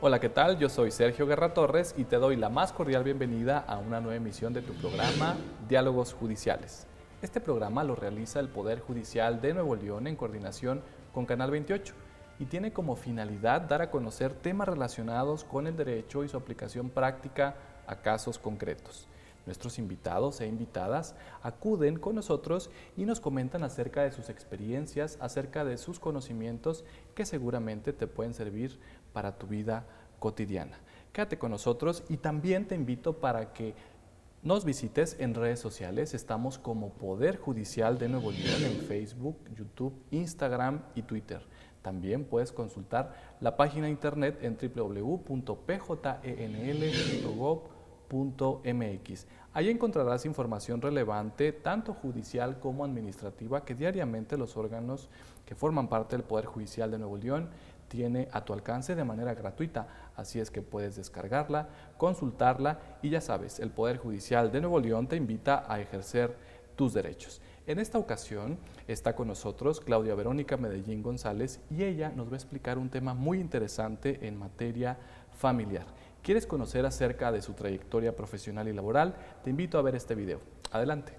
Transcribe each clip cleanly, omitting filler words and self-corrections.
Hola, ¿qué tal? Yo soy Sergio Guerra Torres y te doy la más cordial bienvenida a una nueva emisión de tu programa Diálogos Judiciales. Este programa lo realiza el Poder Judicial de Nuevo León en coordinación con Canal 28 y tiene como finalidad dar a conocer temas relacionados con el derecho y su aplicación práctica a casos concretos. Nuestros invitados e invitadas acuden con nosotros y nos comentan acerca de sus experiencias, acerca de sus conocimientos que seguramente te pueden servir para tu vida cotidiana. Quédate con nosotros y también te invito para que nos visites en redes sociales. Estamos como Poder Judicial de Nuevo León en Facebook, YouTube, Instagram y Twitter. También puedes consultar la página de internet en www.pjnl.gov.mx. Allí encontrarás información relevante, tanto judicial como administrativa, que diariamente los órganos que forman parte del Poder Judicial de Nuevo León tiene a tu alcance de manera gratuita, así es que puedes descargarla, consultarla y ya sabes, el Poder Judicial de Nuevo León te invita a ejercer tus derechos. En esta ocasión está con nosotros Claudia Verónica Medellín González y ella nos va a explicar un tema muy interesante en materia familiar. ¿Quieres conocer acerca de su trayectoria profesional y laboral? Te invito a ver este video. Adelante.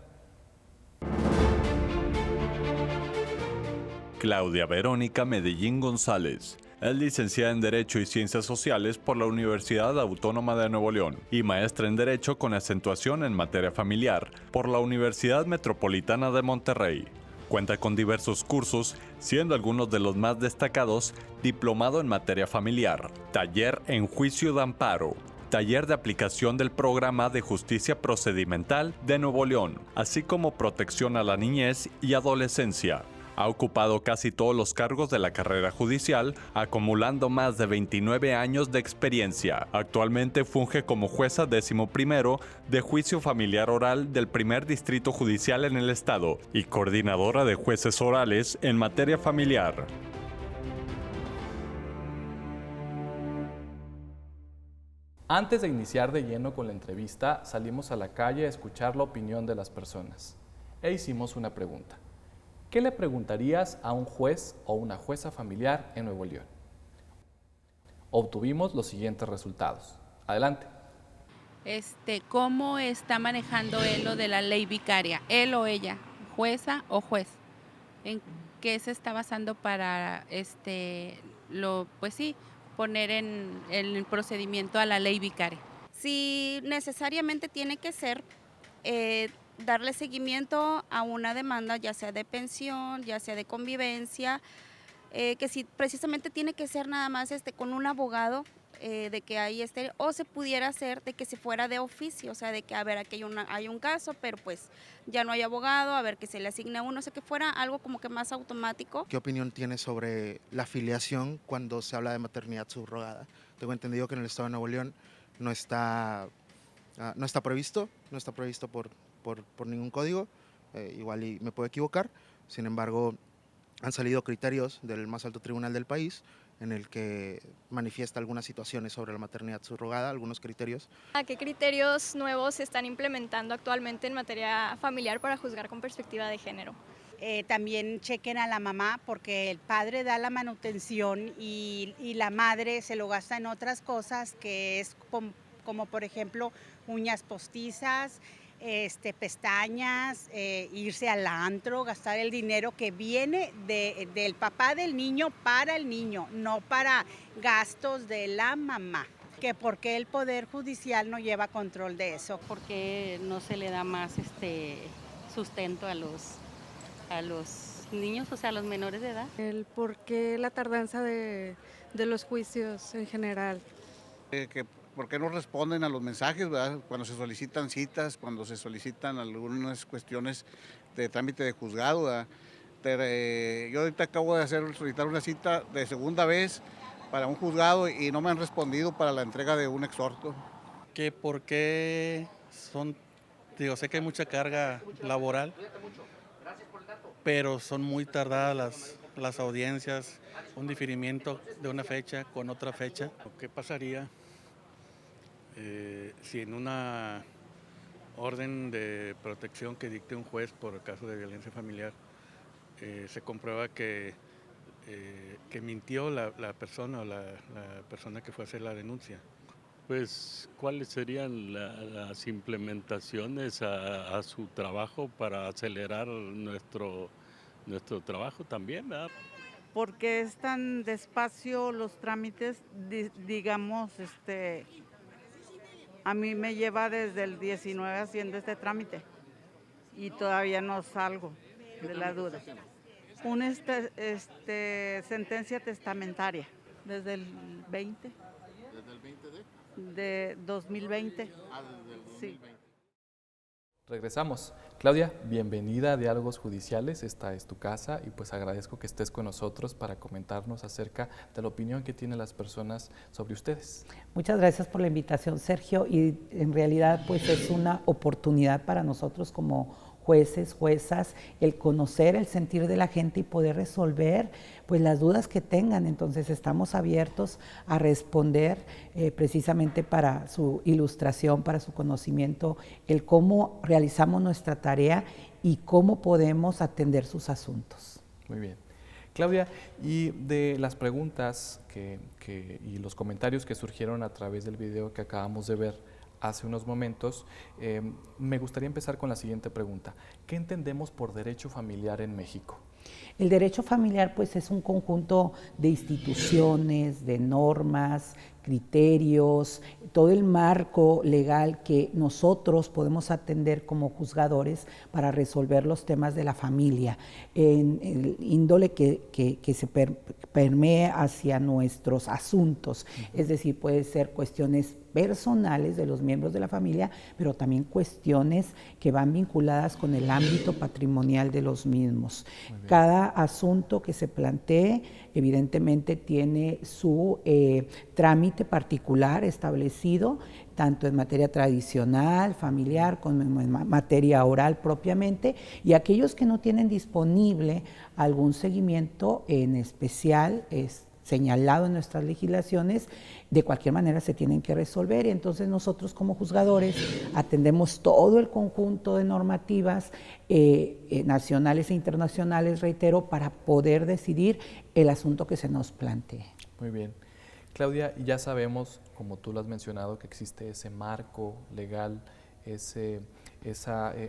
Claudia Verónica Medellín González es licenciada en Derecho y Ciencias Sociales por la Universidad Autónoma de Nuevo León y maestra en Derecho con acentuación en materia familiar por la Universidad Metropolitana de Monterrey. Cuenta con diversos cursos, siendo algunos de los más destacados Diplomado en Materia Familiar, Taller en Juicio de Amparo, Taller de aplicación del Programa de Justicia Procedimental de Nuevo León, así como Protección a la Niñez y Adolescencia. Ha ocupado casi todos los cargos de la carrera judicial, acumulando más de 29 años de experiencia. Actualmente funge como jueza 11º de juicio familiar oral del primer distrito judicial en el estado y coordinadora de jueces orales en materia familiar. Antes de iniciar de lleno con la entrevista, salimos a la calle a escuchar la opinión de las personas e hicimos una pregunta. ¿Qué le preguntarías a un juez o una jueza familiar en Nuevo León? Obtuvimos los siguientes resultados. Adelante. ¿Cómo está manejando él lo de la ley vicaria? Él o ella, jueza o juez. ¿En qué se está basando para pues sí, poner en el procedimiento a la ley vicaria? Si necesariamente tiene que ser darle seguimiento a una demanda, ya sea de pensión, ya sea de convivencia, que si precisamente tiene que ser nada más con un abogado, de que hay o se pudiera hacer de que se fuera de oficio, o sea, de que a ver, aquí hay un caso, pero pues ya no hay abogado, a ver que se le asigne a uno, o sea, que fuera algo como que más automático. ¿Qué opinión tienes sobre la filiación cuando se habla de maternidad subrogada? Tengo entendido que en el estado de Nuevo León no está previsto por ningún código, igual y me puedo equivocar. Sin embargo, han salido criterios del más alto tribunal del país en el que manifiesta algunas situaciones sobre la maternidad subrogada, algunos criterios. ¿A qué criterios nuevos se están implementando actualmente en materia familiar para juzgar con perspectiva de género? También chequen a la mamá, porque el padre da la manutención y la madre se lo gasta en otras cosas, que es como por ejemplo uñas postizas, pestañas, irse al antro, gastar el dinero que viene del papá del niño para el niño, no para gastos de la mamá. Que por qué el Poder Judicial no lleva control de eso. ¿Por qué no se le da más sustento a los niños, o sea, a los menores de edad? El por qué la tardanza de los juicios en general. ¿Por qué no responden a los mensajes, verdad? Cuando se solicitan citas, cuando se solicitan algunas cuestiones de trámite de juzgado, ¿verdad? Pero, yo ahorita acabo de solicitar una cita de segunda vez para un juzgado y no me han respondido para la entrega de un exhorto. Que por qué sé que hay mucha carga laboral, pero son muy tardadas las audiencias, un diferimiento de una fecha con otra fecha. ¿Qué pasaría si en una orden de protección que dicte un juez por caso de violencia familiar se comprueba que que mintió la persona o la persona que fue a hacer la denuncia. Pues, ¿cuáles serían las implementaciones a su trabajo para acelerar nuestro trabajo también, ¿verdad? Porque es tan despacio los trámites, digamos, a mí me lleva desde el 19 haciendo este trámite y todavía no salgo de la duda. Una sentencia testamentaria desde el 20. ¿Desde el 20 de 2020. desde el 2020. Sí. Regresamos. Claudia, bienvenida a Diálogos Judiciales, esta es tu casa y pues agradezco que estés con nosotros para comentarnos acerca de la opinión que tienen las personas sobre ustedes. Muchas gracias por la invitación, Sergio, y en realidad pues es una oportunidad para nosotros como jueces, juezas, el conocer el sentir de la gente y poder resolver pues las dudas que tengan. Entonces estamos abiertos a responder precisamente para su ilustración, para su conocimiento, el cómo realizamos nuestra tarea y cómo podemos atender sus asuntos. Muy bien. Claudia, y de las preguntas y los comentarios que surgieron a través del video que acabamos de ver hace unos momentos, me gustaría empezar con la siguiente pregunta. ¿Qué entendemos por derecho familiar en México? El derecho familiar pues es un conjunto de instituciones, de normas, criterios, todo el marco legal que nosotros podemos atender como juzgadores para resolver los temas de la familia, en el índole que se permee hacia nuestros asuntos, es decir, puede ser cuestiones personales de los miembros de la familia, pero también cuestiones que van vinculadas con el ámbito patrimonial de los mismos. Cada asunto que se plantee evidentemente tiene su trámite particular establecido, tanto en materia tradicional, familiar, como en materia oral propiamente, y aquellos que no tienen disponible algún seguimiento en especial señalado en nuestras legislaciones, de cualquier manera se tienen que resolver, y entonces nosotros como juzgadores atendemos todo el conjunto de normativas nacionales e internacionales, reitero, para poder decidir el asunto que se nos plantee. Muy bien. Claudia, ya sabemos, como tú lo has mencionado, que existe ese marco legal, ese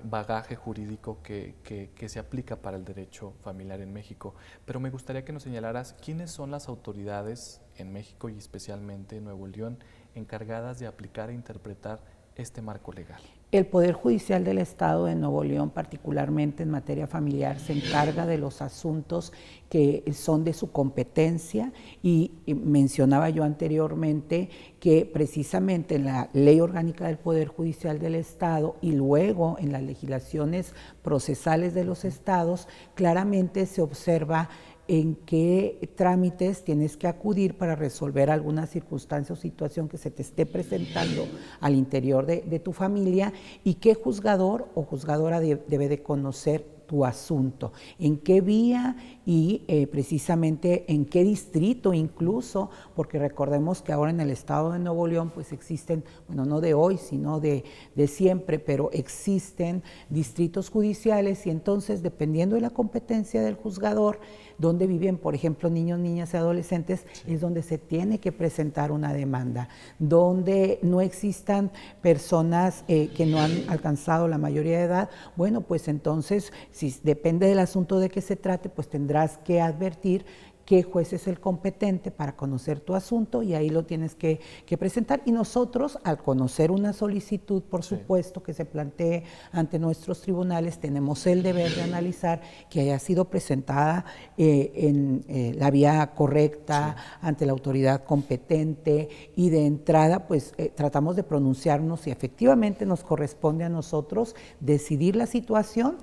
bagaje jurídico que se aplica para el derecho familiar en México, pero me gustaría que nos señalaras quiénes son las autoridades en México y especialmente en Nuevo León encargadas de aplicar e interpretar este marco legal. El Poder Judicial del Estado de Nuevo León, particularmente en materia familiar, se encarga de los asuntos que son de su competencia, y mencionaba yo anteriormente que precisamente en la Ley Orgánica del Poder Judicial del Estado y luego en las legislaciones procesales de los estados, claramente se observa en qué trámites tienes que acudir para resolver alguna circunstancia o situación que se te esté presentando al interior de tu familia, y qué juzgador o juzgadora debe de conocer tu asunto, en qué vía y precisamente en qué distrito incluso, porque recordemos que ahora en el estado de Nuevo León pues existen, bueno, no de hoy, sino de siempre, pero existen distritos judiciales, y entonces dependiendo de la competencia del juzgador, donde viven, por ejemplo, niños, niñas y adolescentes, es donde se tiene que presentar una demanda. Donde no existan personas que no han alcanzado la mayoría de edad, bueno, pues entonces, si depende del asunto de que se trate, pues tendrás que advertir qué juez es el competente para conocer tu asunto, y ahí lo tienes que presentar. Y nosotros, al conocer una solicitud, por supuesto, que se plantee ante nuestros tribunales, tenemos el deber de analizar que haya sido presentada en la vía correcta, ante la autoridad competente, y de entrada, pues tratamos de pronunciarnos si efectivamente nos corresponde a nosotros decidir la situación,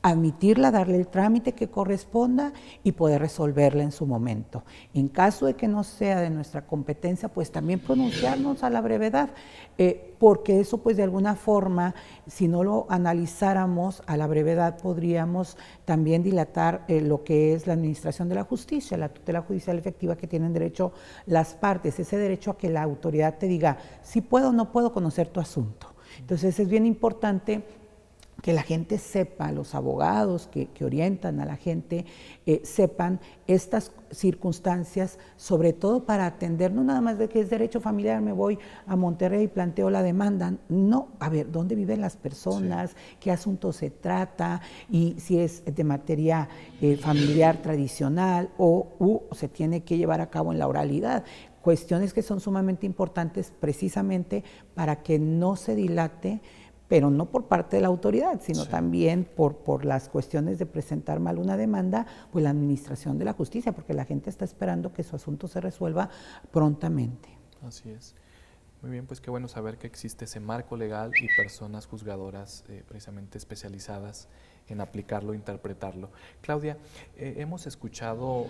admitirla, darle el trámite que corresponda y poder resolverla en su momento. En caso de que no sea de nuestra competencia, pues también pronunciarnos a la brevedad, porque eso pues de alguna forma, si no lo analizáramos a la brevedad, podríamos también dilatar lo que es la administración de la justicia, la tutela judicial efectiva que tienen derecho las partes, ese derecho a que la autoridad te diga si puedo o no puedo conocer tu asunto. Entonces es bien importante que la gente sepa, los abogados que orientan a la gente, sepan estas circunstancias, sobre todo para atender, no nada más de que es derecho familiar, me voy a Monterrey y planteo la demanda, no, a ver, ¿dónde viven las personas? ¿Qué asunto se trata? Y si es de materia familiar tradicional o se tiene que llevar a cabo en la oralidad. Cuestiones que son sumamente importantes precisamente para que no se dilate, pero no por parte de la autoridad, sino también por las cuestiones de presentar mal una demanda, pues la administración de la justicia, porque la gente está esperando que su asunto se resuelva prontamente. Así es. Muy bien, pues qué bueno saber que existe ese marco legal y personas juzgadoras precisamente especializadas en aplicarlo, interpretarlo. Claudia, hemos escuchado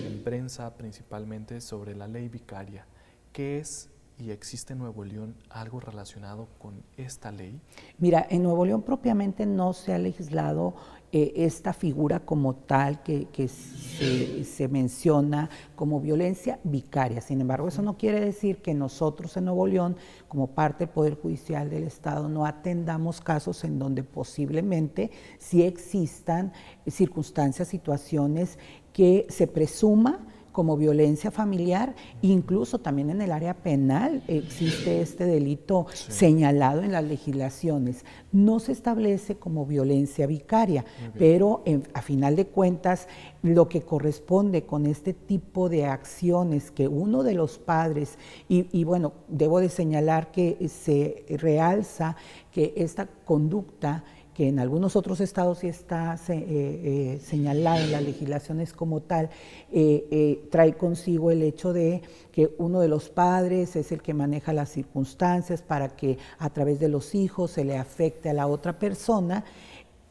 en prensa principalmente sobre la ley vicaria. ¿Qué es y existe en Nuevo León algo relacionado con esta ley? Mira, en Nuevo León propiamente no se ha legislado esta figura como tal que se menciona como violencia vicaria. Sin embargo, eso no quiere decir que nosotros en Nuevo León, como parte del Poder Judicial del Estado, no atendamos casos en donde posiblemente sí existan circunstancias, situaciones que se presuma como violencia familiar, incluso también en el área penal existe este delito señalado en las legislaciones. No se establece como violencia vicaria, pero a final de cuentas lo que corresponde con este tipo de acciones que uno de los padres, y bueno, debo de señalar que se realza que esta conducta que en algunos otros estados sí está señalada en las legislaciones como tal, trae consigo el hecho de que uno de los padres es el que maneja las circunstancias para que a través de los hijos se le afecte a la otra persona.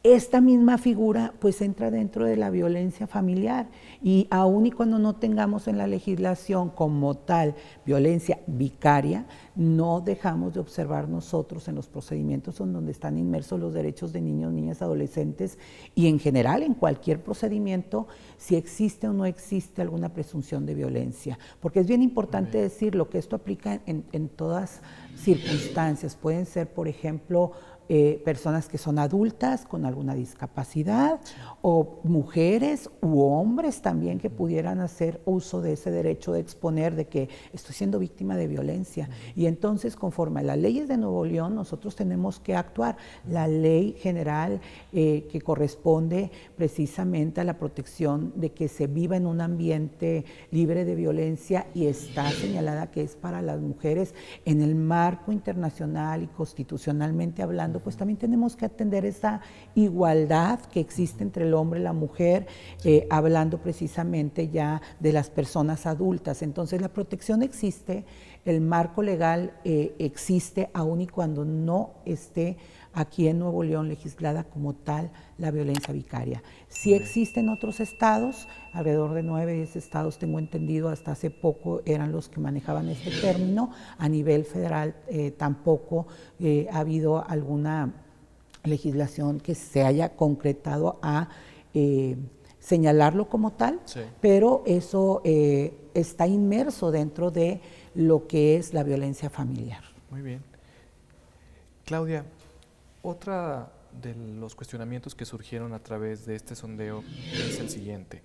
Esta misma figura pues entra dentro de la violencia familiar y aun y cuando no tengamos en la legislación como tal violencia vicaria, no dejamos de observar nosotros en los procedimientos en donde están inmersos los derechos de niños, niñas, adolescentes y en general en cualquier procedimiento si existe o no existe alguna presunción de violencia. Porque es bien importante decirlo que esto aplica en todas circunstancias. Pueden ser, por ejemplo, personas que son adultas con alguna discapacidad o mujeres u hombres también que pudieran hacer uso de ese derecho de exponer de que estoy siendo víctima de violencia. Y entonces, conforme a las leyes de Nuevo León, nosotros tenemos que actuar. La ley general que corresponde precisamente a la protección de que se viva en un ambiente libre de violencia y está señalada que es para las mujeres en el marco internacional y constitucionalmente hablando, pues también tenemos que atender esa igualdad que existe entre el hombre y la mujer, hablando precisamente ya de las personas adultas. Entonces la protección existe, el marco legal existe, aun y cuando no esté aquí en Nuevo León legislada como tal la violencia vicaria. Sí existe en otros estados, alrededor de 9, 10 estados, tengo entendido, hasta hace poco eran los que manejaban este término. A nivel federal tampoco ha habido alguna legislación que se haya concretado a señalarlo como tal, pero eso está inmerso dentro de lo que es la violencia familiar. Muy bien. Claudia, otra de los cuestionamientos que surgieron a través de este sondeo es el siguiente.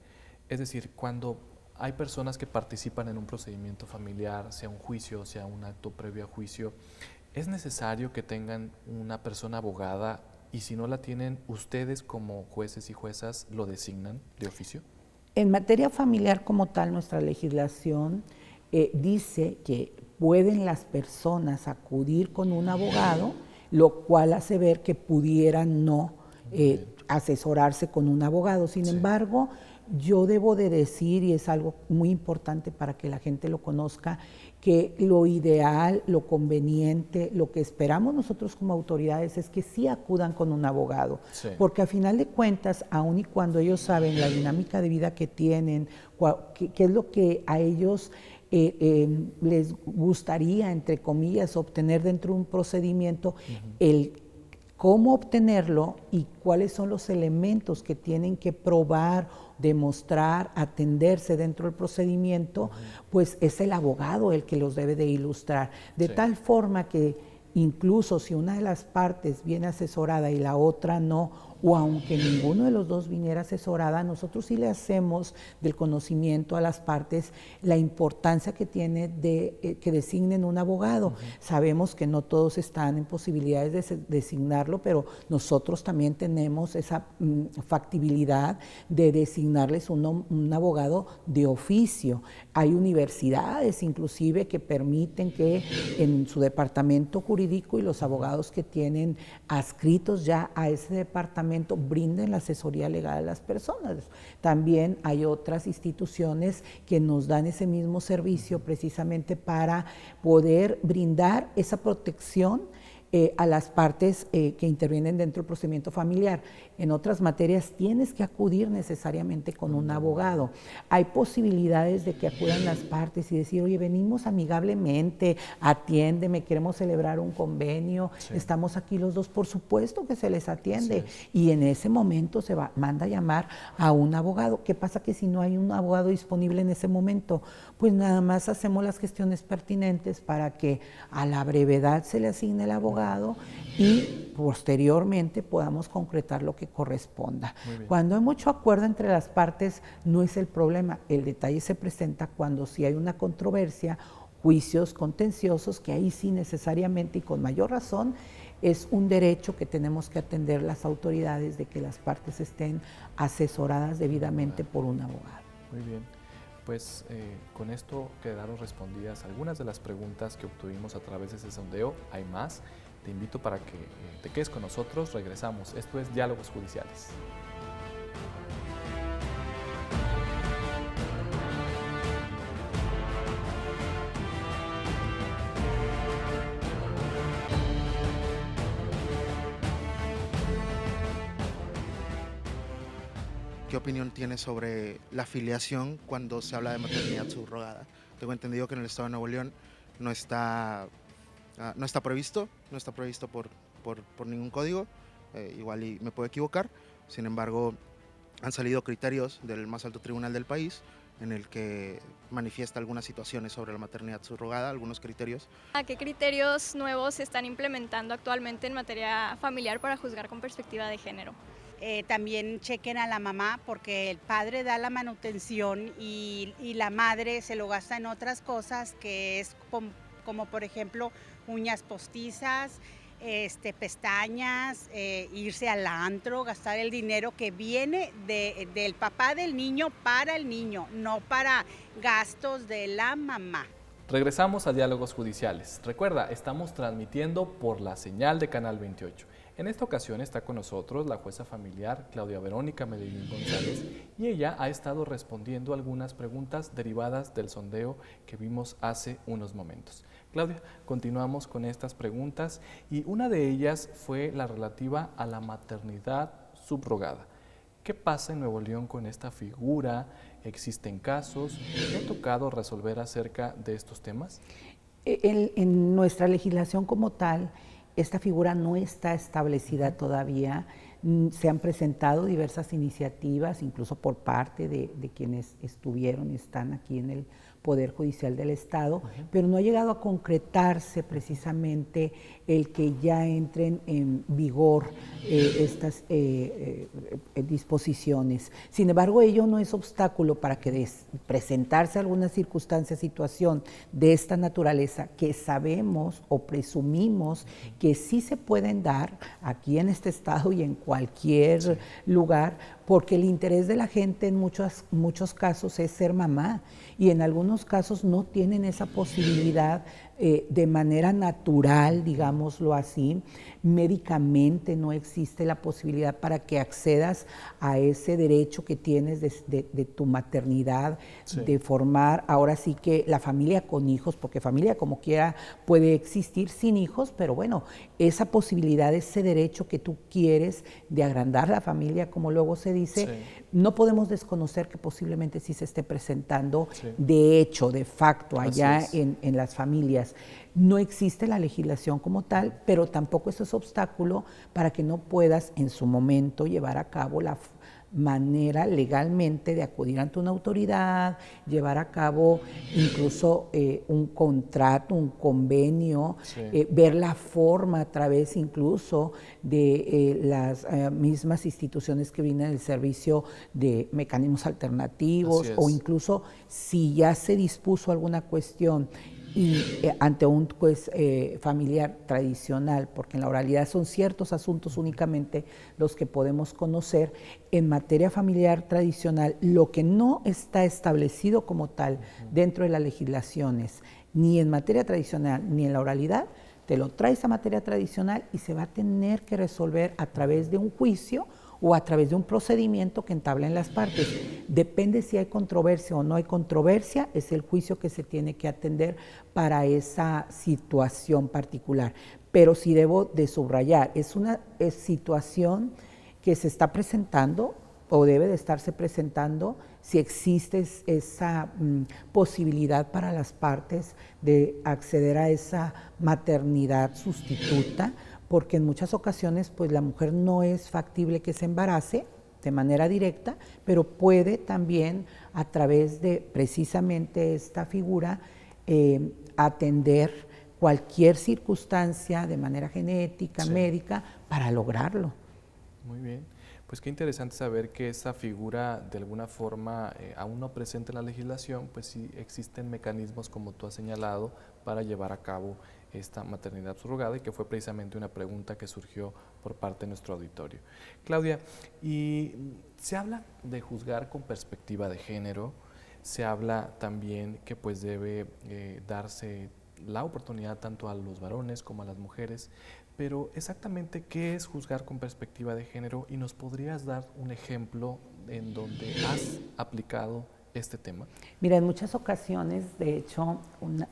Es decir, cuando hay personas que participan en un procedimiento familiar, sea un juicio, sea un acto previo a juicio, ¿es necesario que tengan una persona abogada? Y si no la tienen, ¿ustedes como jueces y juezas lo designan de oficio? En materia familiar como tal, nuestra legislación dice que pueden las personas acudir con un abogado, lo cual hace ver que pudieran no asesorarse con un abogado. Sin embargo, yo debo de decir, y es algo muy importante para que la gente lo conozca, que lo ideal, lo conveniente, lo que esperamos nosotros como autoridades es que sí acudan con un abogado, porque a final de cuentas, aun y cuando ellos saben la dinámica de vida que tienen, qué es lo que a ellos les gustaría, entre comillas, obtener dentro de un procedimiento, el cómo obtenerlo y cuáles son los elementos que tienen que probar, demostrar, atenderse dentro del procedimiento, pues es el abogado el que los debe de ilustrar. De tal forma que incluso si una de las partes viene asesorada y la otra no, o aunque ninguno de los dos viniera asesorada, nosotros sí le hacemos del conocimiento a las partes la importancia que tiene de que designen un abogado. Sabemos que no todos están en posibilidades de designarlo, pero nosotros también tenemos esa factibilidad de designarles un abogado de oficio. Hay universidades inclusive que permiten que en su departamento jurídico y los abogados que tienen adscritos ya a ese departamento brinden la asesoría legal a las personas. También hay otras instituciones que nos dan ese mismo servicio precisamente para poder brindar esa protección a las partes que intervienen dentro del procedimiento familiar. En otras materias tienes que acudir necesariamente con un abogado. Hay posibilidades de que acudan las partes y decir, oye, venimos amigablemente, atiéndeme, queremos celebrar un convenio, estamos aquí los dos, por supuesto que se les atiende. Y en ese momento se manda a llamar a un abogado. ¿Qué pasa que si no hay un abogado disponible en ese momento? Pues nada más hacemos las gestiones pertinentes para que a la brevedad se le asigne el abogado y posteriormente podamos concretar lo que corresponda. Cuando hay mucho acuerdo entre las partes no es el problema, el detalle se presenta cuando sí hay una controversia, juicios contenciosos, que ahí sí necesariamente y con mayor razón es un derecho que tenemos que atender las autoridades de que las partes estén asesoradas debidamente por un abogado. Muy bien. Pues con esto quedaron respondidas algunas de las preguntas que obtuvimos a través de ese sondeo. Hay más. Te invito para que te quedes con nosotros. Regresamos. Esto es Diálogos Judiciales. ¿Qué opinión tienes sobre la filiación cuando se habla de maternidad subrogada? Tengo entendido que en el Estado de Nuevo León no está previsto por ningún código, igual y me puedo equivocar. Sin embargo, han salido criterios del más alto tribunal del país en el que manifiesta algunas situaciones sobre la maternidad subrogada, algunos criterios. ¿A qué criterios nuevos se están implementando actualmente en materia familiar para juzgar con perspectiva de género? También chequen a la mamá porque el padre da la manutención y la madre se lo gasta en otras cosas que es como por ejemplo uñas postizas, pestañas, irse al antro, gastar el dinero que viene del papá del niño para el niño, no para gastos de la mamá. Regresamos a Diálogos Judiciales. Recuerda, estamos transmitiendo por la señal de Canal 28. En esta ocasión está con nosotros la jueza familiar Claudia Verónica Medellín González y ella ha estado respondiendo algunas preguntas derivadas del sondeo que vimos hace unos momentos. Claudia, continuamos con estas preguntas y una de ellas fue la relativa a la maternidad subrogada. ¿Qué pasa en Nuevo León con esta figura? ¿Existen casos? ¿Te ha tocado resolver acerca de estos temas? En nuestra legislación como tal, esta figura no está establecida todavía. Se han presentado diversas iniciativas, incluso por parte de quienes estuvieron y están aquí en el Poder Judicial del Estado, pero no ha llegado a concretarse precisamente el que ya entren en vigor estas disposiciones. Sin embargo, ello no es obstáculo para que presentarse alguna circunstancia, situación de esta naturaleza que sabemos o presumimos que sí se pueden dar aquí en este estado y en cualquier lugar, porque el interés de la gente en muchos casos es ser mamá y en algunos casos no tienen esa posibilidad de manera natural, digámoslo así. Médicamente no existe la posibilidad para que accedas a ese derecho que tienes de tu maternidad, de formar ahora sí que la familia con hijos, porque familia como quiera puede existir sin hijos, pero bueno, esa posibilidad, ese derecho que tú quieres de agrandar la familia, como luego se dice, no podemos desconocer que posiblemente sí se esté presentando de hecho, de facto, allá en las familias. No existe la legislación como tal, pero tampoco eso es obstáculo para que no puedas en su momento llevar a cabo manera legalmente de acudir ante una autoridad, llevar a cabo incluso un contrato, un convenio, ver la forma a través incluso de las mismas instituciones que brindan el servicio de mecanismos alternativos, o incluso si ya se dispuso alguna cuestión y ante un juez familiar tradicional, porque en la oralidad son ciertos asuntos únicamente los que podemos conocer. En materia familiar tradicional, lo que no está establecido como tal dentro de las legislaciones, ni en materia tradicional ni en la oralidad, te lo traes a materia tradicional y se va a tener que resolver a través de un juicio o a través de un procedimiento que entablen las partes. Depende si hay controversia o no hay controversia, es el juicio que se tiene que atender para esa situación particular. Pero sí debo de subrayar, es una situación que se está presentando o debe de estarse presentando si existe esa posibilidad para las partes de acceder a esa maternidad sustituta, porque en muchas ocasiones pues la mujer no es factible que se embarace de manera directa, pero puede también a través de precisamente esta figura atender cualquier circunstancia de manera genética, médica, para lograrlo. Muy bien. Pues qué interesante saber que esa figura de alguna forma aún no presente en la legislación, pues sí existen mecanismos como tú has señalado para llevar a cabo esta maternidad subrogada, y que fue precisamente una pregunta que surgió por parte de nuestro auditorio. Claudia, y se habla de juzgar con perspectiva de género, se habla también que pues debe darse la oportunidad tanto a los varones como a las mujeres, pero exactamente qué es juzgar con perspectiva de género, y nos podrías dar un ejemplo en donde has aplicado este tema. Mira, en muchas ocasiones, de hecho,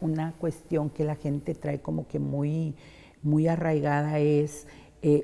una cuestión que la gente trae como que muy arraigada es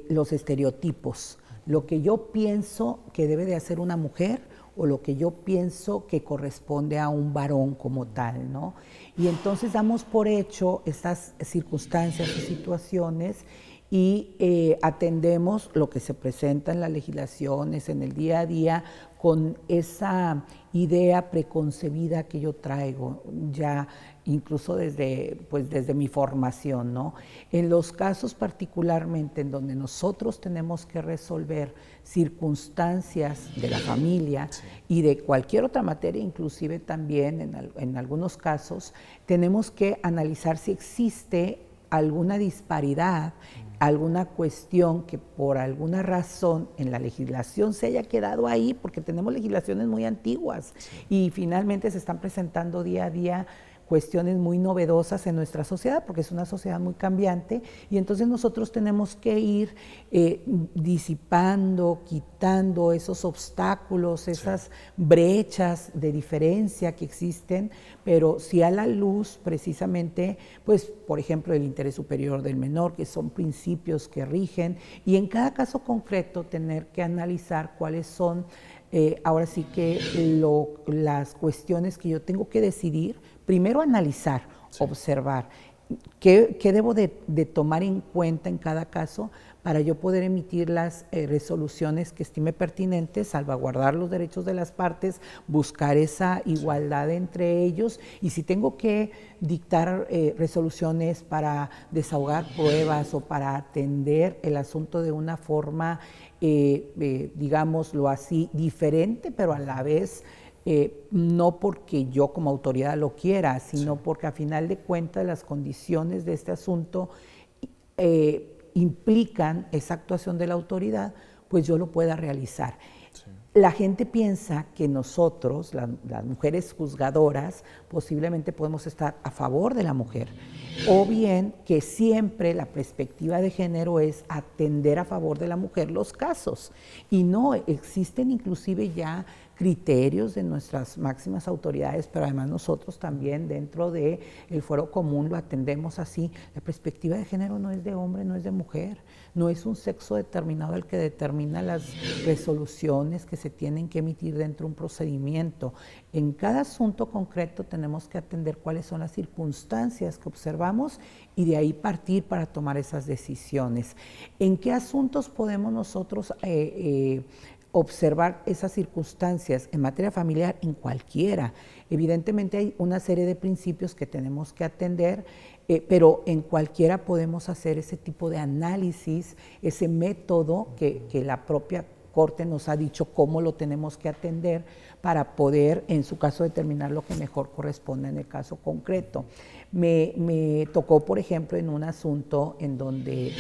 los estereotipos, lo que yo pienso que debe de hacer una mujer o lo que yo pienso que corresponde a un varón como tal, ¿no? Y entonces damos por hecho estas circunstancias y situaciones y atendemos lo que se presenta en las legislaciones, en el día a día, con esa idea preconcebida que yo traigo, ya incluso desde mi formación, ¿no? En los casos particularmente en donde nosotros tenemos que resolver circunstancias de la familia y de cualquier otra materia, inclusive también en algunos casos, tenemos que analizar si existe alguna disparidad, alguna cuestión que por alguna razón en la legislación se haya quedado ahí, porque tenemos legislaciones muy antiguas y finalmente se están presentando día a día cuestiones muy novedosas en nuestra sociedad, porque es una sociedad muy cambiante, y entonces nosotros tenemos que ir disipando, quitando esos obstáculos, esas brechas de diferencia que existen, pero sí a la luz precisamente, pues por ejemplo, el interés superior del menor, que son principios que rigen, y en cada caso concreto tener que analizar cuáles son ahora sí que las cuestiones que yo tengo que decidir. Primero analizar, observar, qué debo de tomar en cuenta en cada caso para yo poder emitir las resoluciones que estime pertinentes, salvaguardar los derechos de las partes, buscar esa igualdad entre ellos, y si tengo que dictar resoluciones para desahogar pruebas o para atender el asunto de una forma, digámoslo así, diferente, pero a la vez no porque yo como autoridad lo quiera, sino porque a final de cuentas las condiciones de este asunto implican esa actuación de la autoridad, pues yo lo pueda realizar. La gente piensa que nosotros, las mujeres juzgadoras, posiblemente podemos estar a favor de la mujer, o bien que siempre la perspectiva de género es atender a favor de la mujer los casos, y no, existen inclusive ya criterios de nuestras máximas autoridades, pero además nosotros también dentro del fuero común lo atendemos así. La perspectiva de género no es de hombre, no es de mujer, no es un sexo determinado el que determina las resoluciones que se tienen que emitir dentro de un procedimiento. En cada asunto concreto tenemos que atender cuáles son las circunstancias que observamos y de ahí partir para tomar esas decisiones. ¿En qué asuntos podemos nosotros observar esas circunstancias en materia familiar en cualquiera. Evidentemente hay una serie de principios que tenemos que atender, pero en cualquiera podemos hacer ese tipo de análisis, ese método que la propia Corte nos ha dicho cómo lo tenemos que atender para poder, en su caso, determinar lo que mejor corresponde en el caso concreto. Me tocó, por ejemplo, en un asunto en donde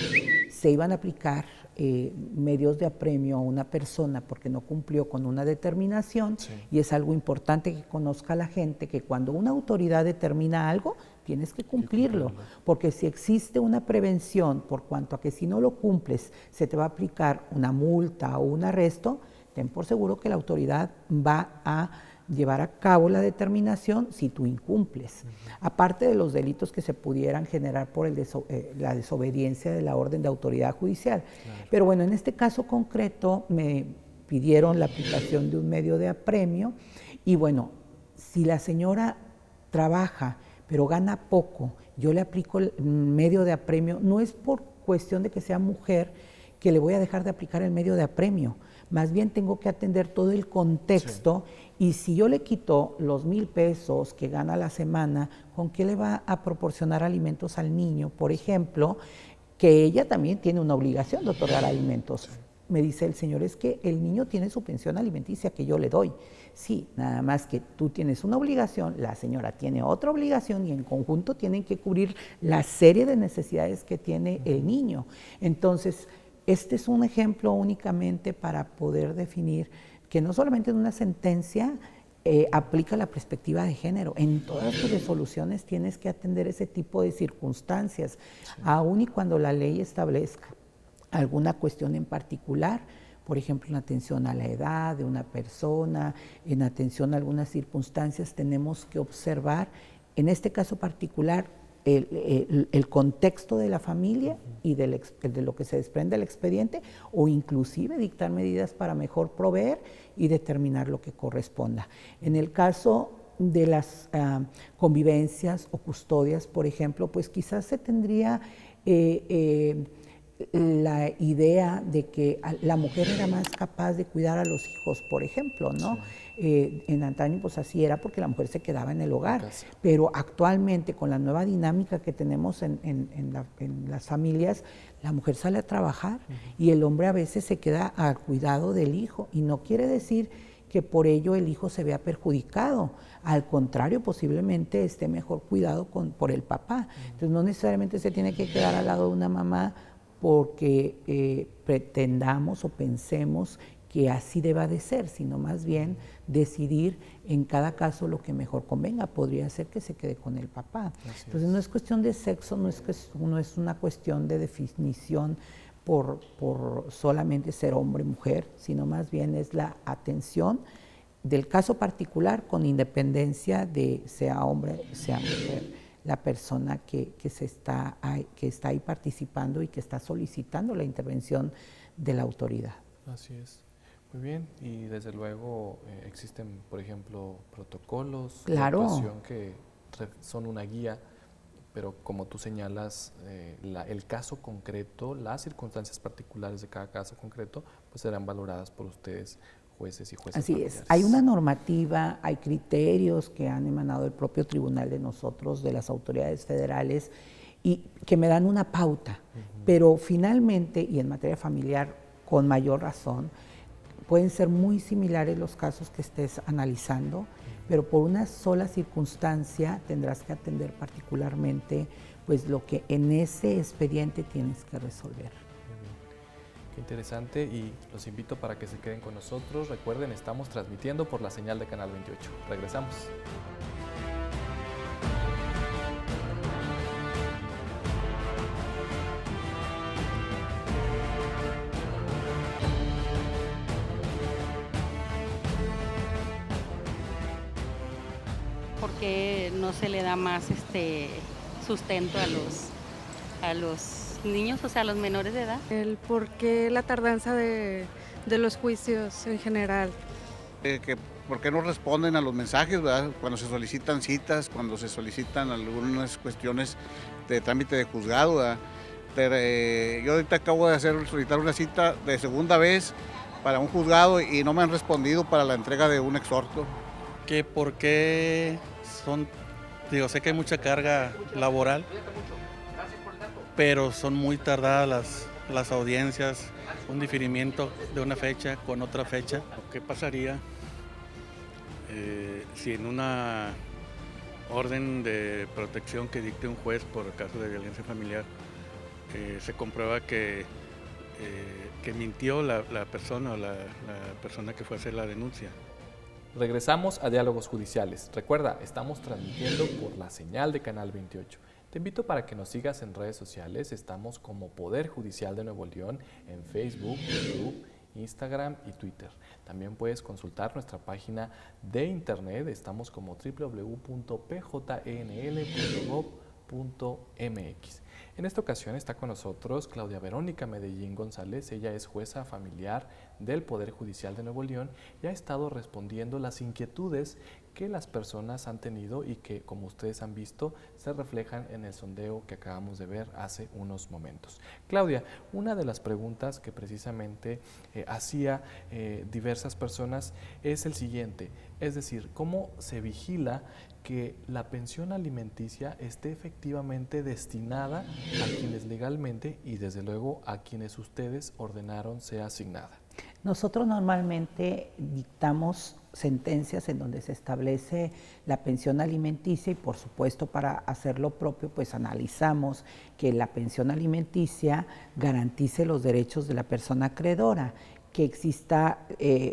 se iban a aplicar medios de apremio a una persona porque no cumplió con una determinación, y es algo importante que conozca la gente, que cuando una autoridad determina algo, tienes que cumplirlo, porque si existe una prevención por cuanto a que si no lo cumples se te va a aplicar una multa o un arresto, ten por seguro que la autoridad va a llevar a cabo la determinación si tú incumples. Aparte de los delitos que se pudieran generar por la desobediencia de la orden de autoridad judicial. Pero bueno, en este caso concreto me pidieron la aplicación de un medio de apremio y bueno, si la señora trabaja pero gana poco, yo le aplico el medio de apremio, no es por cuestión de que sea mujer que le voy a dejar de aplicar el medio de apremio, más bien tengo que atender todo el contexto, y si yo le quito los 1,000 pesos que gana a la semana, ¿con qué le va a proporcionar alimentos al niño? Por ejemplo, que ella también tiene una obligación de otorgar alimentos. Me dice el señor, es que el niño tiene su pensión alimenticia que yo le doy. Sí, nada más que tú tienes una obligación, la señora tiene otra obligación y en conjunto tienen que cubrir la serie de necesidades que tiene el niño. Entonces, este es un ejemplo únicamente para poder definir que no solamente en una sentencia aplica la perspectiva de género, en todas tus resoluciones tienes que atender ese tipo de circunstancias, aun y cuando la ley establezca alguna cuestión en particular, por ejemplo, en atención a la edad de una persona, en atención a algunas circunstancias, tenemos que observar, en este caso particular, el contexto de la familia y de lo que se desprende del expediente, o inclusive dictar medidas para mejor proveer y determinar lo que corresponda. En el caso de las convivencias o custodias, por ejemplo, pues quizás se tendría la idea de que la mujer era más capaz de cuidar a los hijos, por ejemplo, ¿no? En antaño pues así era porque la mujer se quedaba en el hogar, pero actualmente con la nueva dinámica que tenemos en las familias, la mujer sale a trabajar y el hombre a veces se queda al cuidado del hijo, y no quiere decir que por ello el hijo se vea perjudicado, al contrario, posiblemente esté mejor cuidado por el papá. Entonces no necesariamente se tiene que quedar al lado de una mamá porque pretendamos o pensemos que así deba de ser, sino más bien decidir en cada caso lo que mejor convenga. Podría ser que se quede con el papá. Entonces no es cuestión de sexo, no es una cuestión de definición por solamente ser hombre o mujer, sino más bien es la atención del caso particular con independencia de sea hombre, sea mujer, la persona que está ahí participando y que está solicitando la intervención de la autoridad. Así es. Muy bien, y desde luego existen, por ejemplo, protocolos de actuación que son una guía, pero como tú señalas, el caso concreto, las circunstancias particulares de cada caso concreto, pues serán valoradas por ustedes, jueces y jueces. Así es, hay una normativa, hay criterios que han emanado del propio tribunal de nosotros, de las autoridades federales, y que me dan una pauta, pero finalmente, y en materia familiar con mayor razón, pueden ser muy similares los casos que estés analizando, pero por una sola circunstancia tendrás que atender particularmente pues lo que en ese expediente tienes que resolver. Qué interesante, y los invito para que se queden con nosotros. Recuerden, estamos transmitiendo por la señal de Canal 28. Regresamos. ¿Por qué no se le da más sustento a los niños, o sea, a los menores de edad? El por qué la tardanza de los juicios en general. ¿Por qué no responden a los mensajes, ¿verdad? Cuando se solicitan citas, cuando se solicitan algunas cuestiones de trámite de juzgado, ¿verdad? Yo ahorita acabo de solicitar una cita de segunda vez para un juzgado y no me han respondido para la entrega de un exhorto. Que por qué son, sé que hay mucha carga laboral, pero son muy tardadas las audiencias, un diferimiento de una fecha con otra fecha. ¿Qué pasaría si en una orden de protección que dicte un juez por el caso de violencia familiar se comprueba que mintió la persona o la persona que fue a hacer la denuncia? Regresamos a Diálogos Judiciales. Recuerda, estamos transmitiendo por la señal de Canal 28. Te invito para que nos sigas en redes sociales. Estamos como Poder Judicial de Nuevo León en Facebook, YouTube, Instagram y Twitter. También puedes consultar nuestra página de internet. Estamos como www.pjnl.gov.mx. En esta ocasión está con nosotros Claudia Verónica Medellín González. Ella es jueza familiar del Poder Judicial de Nuevo León y ha estado respondiendo las inquietudes que las personas han tenido y que, como ustedes han visto, se reflejan en el sondeo que acabamos de ver hace unos momentos. Claudia, una de las preguntas que precisamente hacía diversas personas es el siguiente, es decir, ¿cómo se vigila que la pensión alimenticia esté efectivamente destinada a quienes legalmente y desde luego a quienes ustedes ordenaron sea asignada? Nosotros normalmente dictamos sentencias en donde se establece la pensión alimenticia y por supuesto para hacer lo propio pues analizamos que la pensión alimenticia garantice los derechos de la persona acreedora, que exista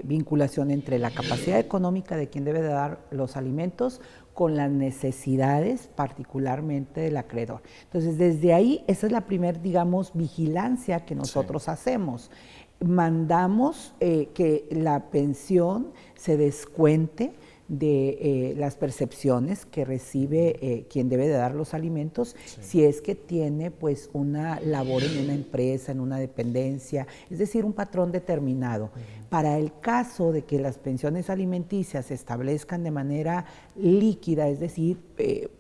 vinculación entre la capacidad económica de quien debe de dar los alimentos con las necesidades particularmente del acreedor. Entonces desde ahí esa es la primera, digamos, vigilancia que nosotros hacemos. Mandamos que la pensión se descuente de las percepciones que recibe quien debe de dar los alimentos, si es que tiene pues una labor en una empresa, en una dependencia, es decir, un patrón determinado. Para el caso de que las pensiones alimenticias se establezcan de manera líquida, es decir,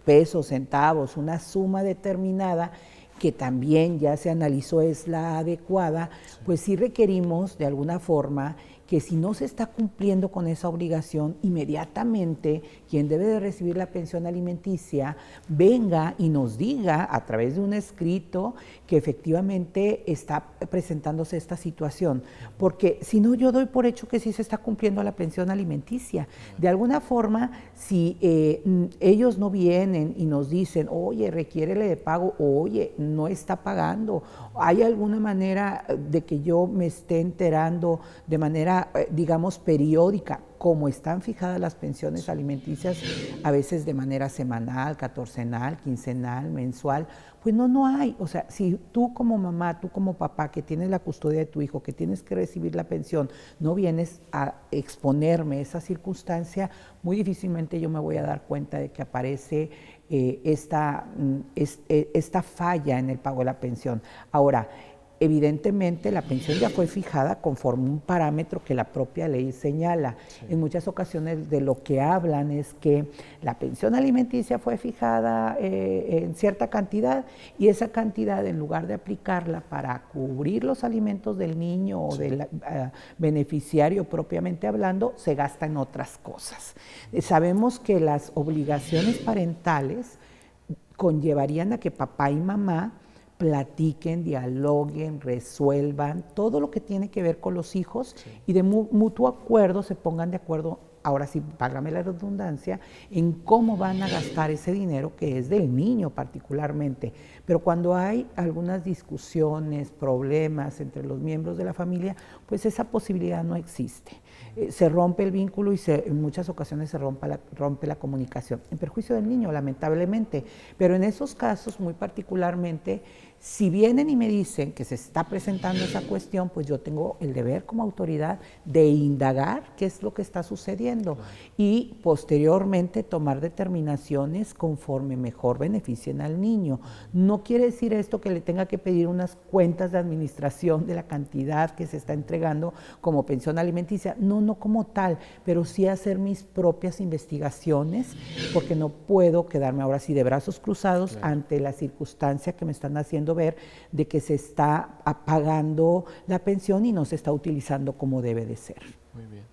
pesos, centavos, una suma determinada, que también ya se analizó es la adecuada, pues sí requerimos de alguna forma que si no se está cumpliendo con esa obligación, inmediatamente quien debe de recibir la pensión alimenticia venga y nos diga a través de un escrito que efectivamente está presentándose esta situación. Porque si no, yo doy por hecho que sí se está cumpliendo la pensión alimenticia. De alguna forma, si ellos no vienen y nos dicen, oye, requiérele de pago, oye, no está pagando, hay alguna manera de que yo me esté enterando de manera digamos, periódica, como están fijadas las pensiones alimenticias, a veces de manera semanal, catorcenal, quincenal, mensual, pues no hay. O sea, si tú como mamá, tú como papá, que tienes la custodia de tu hijo, que tienes que recibir la pensión, no vienes a exponerme esa circunstancia, muy difícilmente yo me voy a dar cuenta de que aparece esta falla en el pago de la pensión. Ahora, evidentemente la pensión ya fue fijada conforme un parámetro que la propia ley señala. En muchas ocasiones de lo que hablan es que la pensión alimenticia fue fijada en cierta cantidad y esa cantidad, en lugar de aplicarla para cubrir los alimentos del niño o del beneficiario propiamente hablando, se gasta en otras cosas. Sabemos que las obligaciones parentales conllevarían a que papá y mamá platiquen, dialoguen, resuelvan todo lo que tiene que ver con los hijos y de mutuo acuerdo se pongan de acuerdo, ahora sí, págame la redundancia, en cómo van a gastar ese dinero que es del niño particularmente. Pero cuando hay algunas discusiones, problemas entre los miembros de la familia, pues esa posibilidad no existe. Se rompe el vínculo y en muchas ocasiones se rompe la comunicación, en perjuicio del niño, lamentablemente. Pero en esos casos, muy particularmente, si vienen y me dicen que se está presentando esa cuestión, pues yo tengo el deber como autoridad de indagar qué es lo que está sucediendo y posteriormente tomar determinaciones conforme mejor beneficien al niño. No quiere decir esto que le tenga que pedir unas cuentas de administración de la cantidad que se está entregando como pensión alimenticia, no como tal, pero sí hacer mis propias investigaciones, porque no puedo quedarme ahora sí de brazos cruzados ante la circunstancia que me están haciendo pudiendo ver de que se está pagando la pensión y no se está utilizando como debe de ser. Muy bien.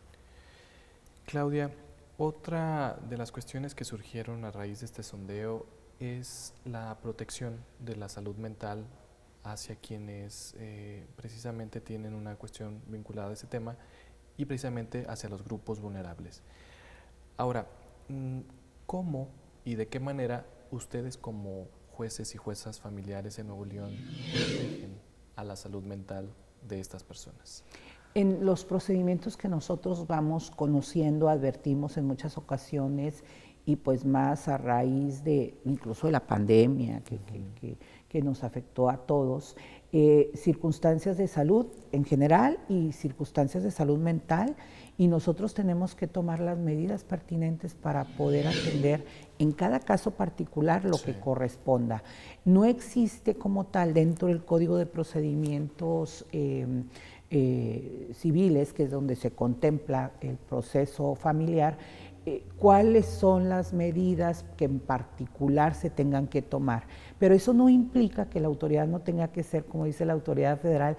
Claudia, otra de las cuestiones que surgieron a raíz de este sondeo es la protección de la salud mental hacia quienes precisamente tienen una cuestión vinculada a ese tema y precisamente hacia los grupos vulnerables. Ahora, ¿cómo y de qué manera ustedes como jueces y juezas familiares en Nuevo León protegen a la salud mental de estas personas? En los procedimientos que nosotros vamos conociendo, advertimos en muchas ocasiones, y pues más a raíz de incluso de la pandemia que nos afectó a todos, circunstancias de salud en general y circunstancias de salud mental, y nosotros tenemos que tomar las medidas pertinentes para poder atender en cada caso particular lo que corresponda. No existe como tal dentro del Código de Procedimientos civiles, que es donde se contempla el proceso familiar, cuáles son las medidas que en particular se tengan que tomar. Pero eso no implica que la autoridad no tenga que ser, como dice la autoridad federal,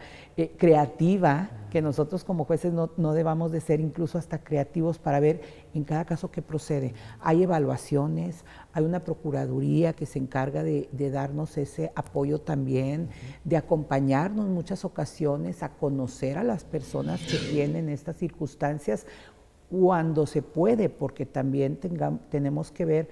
creativa, que nosotros como jueces no debamos de ser incluso hasta creativos para ver en cada caso qué procede. Hay evaluaciones, hay una procuraduría que se encarga de darnos ese apoyo también, de acompañarnos en muchas ocasiones a conocer a las personas que tienen estas circunstancias, cuando se puede, porque también tenemos que ver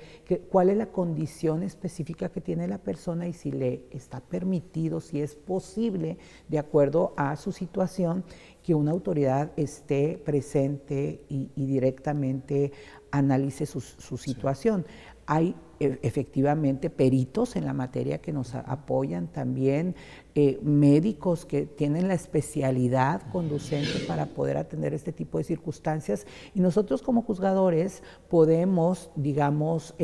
cuál es la condición específica que tiene la persona y si le está permitido, si es posible, de acuerdo a su situación, que una autoridad esté presente y directamente analice su situación. Hay efectivamente peritos en la materia que nos apoyan también, médicos que tienen la especialidad conducente para poder atender este tipo de circunstancias, y nosotros como juzgadores podemos, digamos,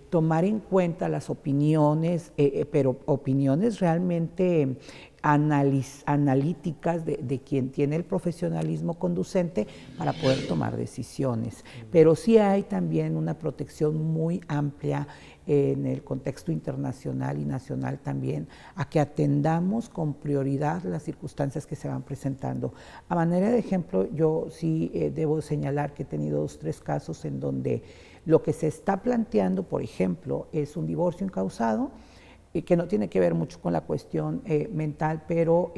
tomar en cuenta las opiniones, pero opiniones realmente analíticas de quien tiene el profesionalismo conducente para poder tomar decisiones. Pero sí hay también una protección muy amplia en el contexto internacional y nacional también, a que atendamos con prioridad las circunstancias que se van presentando. A manera de ejemplo, yo sí debo señalar que he tenido 2 o 3 casos en donde lo que se está planteando, por ejemplo, es un divorcio incausado, que no tiene que ver mucho con la cuestión mental, pero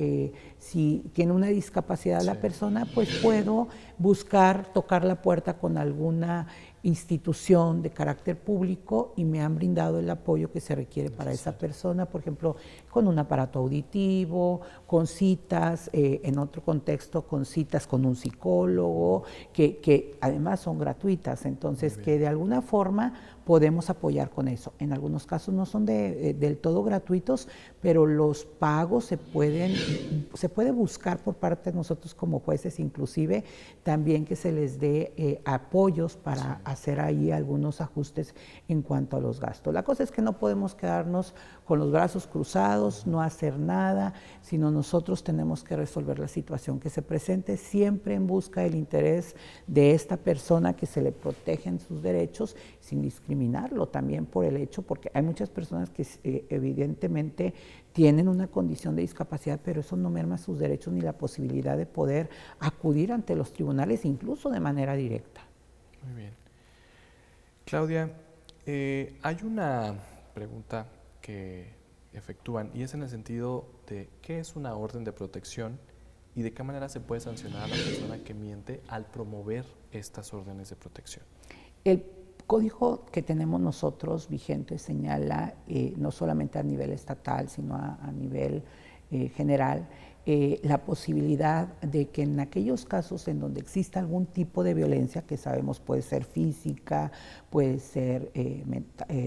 si tiene una discapacidad la persona, pues puedo buscar, tocar la puerta con alguna institución de carácter público y me han brindado el apoyo que se requiere para esa persona, por ejemplo, con un aparato auditivo, con citas, en otro contexto, con citas con un psicólogo, que además son gratuitas, entonces que de alguna forma podemos apoyar con eso. En algunos casos no son del todo gratuitos, pero los pagos se puede buscar por parte de nosotros como jueces, inclusive también que se les dé apoyos para hacer ahí algunos ajustes en cuanto a los gastos. La cosa es que no podemos quedarnos con los brazos cruzados, no hacer nada, sino nosotros tenemos que resolver la situación que se presente, siempre en busca del interés de esta persona, que se le protegen sus derechos, sin discriminarlo también por el hecho, porque hay muchas personas que evidentemente tienen una condición de discapacidad, pero eso no merma sus derechos ni la posibilidad de poder acudir ante los tribunales, incluso de manera directa. Muy bien. Claudia, hay una pregunta que efectúan y es en el sentido de qué es una orden de protección y de qué manera se puede sancionar a la persona que miente al promover estas órdenes de protección. El código que tenemos nosotros vigente señala, no solamente a nivel estatal, sino a nivel general, la posibilidad de que en aquellos casos en donde exista algún tipo de violencia, que sabemos puede ser física, puede ser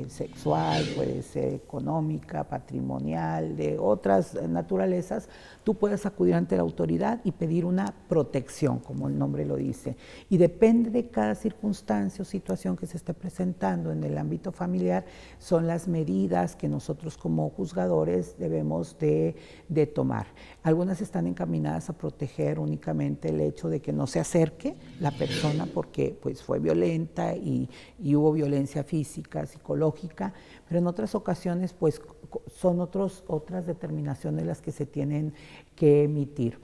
sexual, puede ser económica, patrimonial, de otras naturalezas, tú puedes acudir ante la autoridad y pedir una protección, como el nombre lo dice. Y depende de cada circunstancia o situación que se esté presentando en el ámbito familiar, son las medidas que nosotros como juzgadores debemos de tomar. Algunas algunas están encaminadas a proteger únicamente el hecho de que no se acerque la persona porque pues, fue violenta y hubo violencia física, psicológica, pero en otras ocasiones pues, son otras determinaciones las que se tienen que emitir.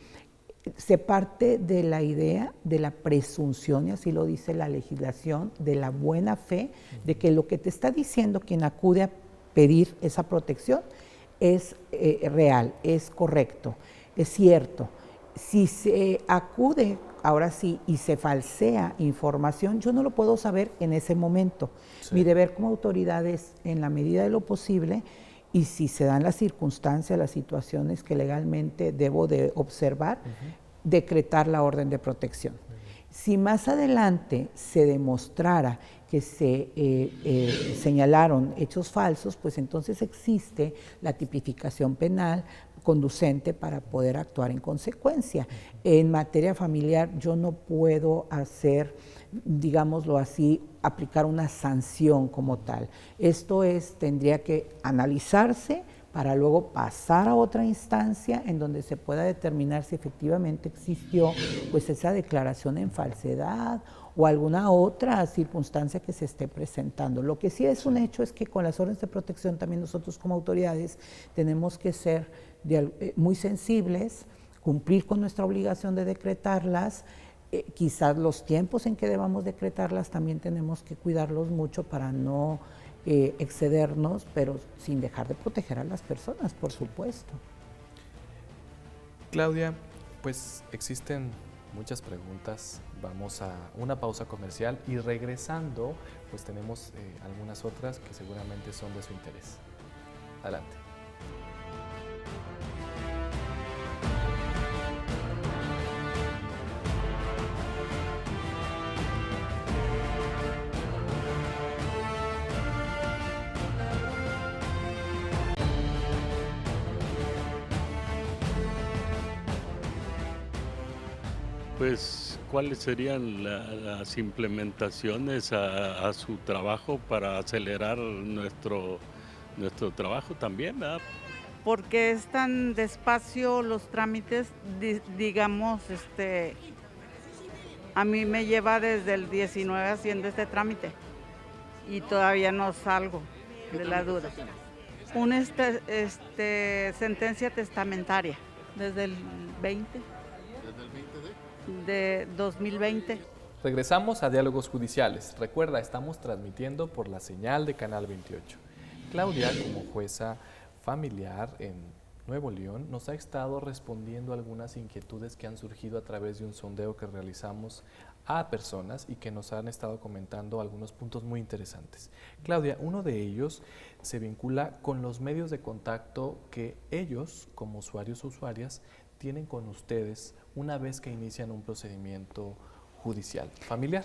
Se parte de la idea de la presunción, y así lo dice la legislación, de la buena fe, de que lo que te está diciendo quien acude a pedir esa protección es real, es correcto, es cierto. Si se acude, ahora sí, y se falsea información, yo no lo puedo saber en ese momento. Sí. Mi deber como autoridad es, en la medida de lo posible, y si se dan las circunstancias, las situaciones que legalmente debo de observar, decretar la orden de protección. Si más adelante se demostrara que se señalaron hechos falsos, pues entonces existe la tipificación penal conducente para poder actuar en consecuencia. En materia familiar yo no puedo hacer, digámoslo así, aplicar una sanción como tal. Esto tendría que analizarse para luego pasar a otra instancia en donde se pueda determinar si efectivamente existió pues esa declaración en falsedad o alguna otra circunstancia que se esté presentando. Lo que sí es un hecho es que con las órdenes de protección también nosotros como autoridades tenemos que ser muy sensibles, cumplir con nuestra obligación de decretarlas. Quizás los tiempos en que debamos decretarlas también tenemos que cuidarlos mucho para no excedernos, pero sin dejar de proteger a las personas, por supuesto. Claudia, pues existen muchas preguntas. Vamos a una pausa comercial y regresando, pues tenemos algunas otras que seguramente son de su interés. Adelante. Pues, ¿cuáles serían las implementaciones a su trabajo para acelerar nuestro trabajo también, ¿verdad? Porque es tan despacio los trámites, digamos, a mí me lleva desde el 19 haciendo este trámite y todavía no salgo de la duda. Una sentencia testamentaria desde el 20. ¿Desde el 20 de 2020. Regresamos a Diálogos Judiciales. Recuerda, estamos transmitiendo por la señal de Canal 28. Claudia, como jueza familiar en Nuevo León, nos ha estado respondiendo algunas inquietudes que han surgido a través de un sondeo que realizamos a personas y que nos han estado comentando algunos puntos muy interesantes. Claudia, uno de ellos se vincula con los medios de contacto que ellos, como usuarios o usuarias, tienen con ustedes una vez que inician un procedimiento judicial familiar.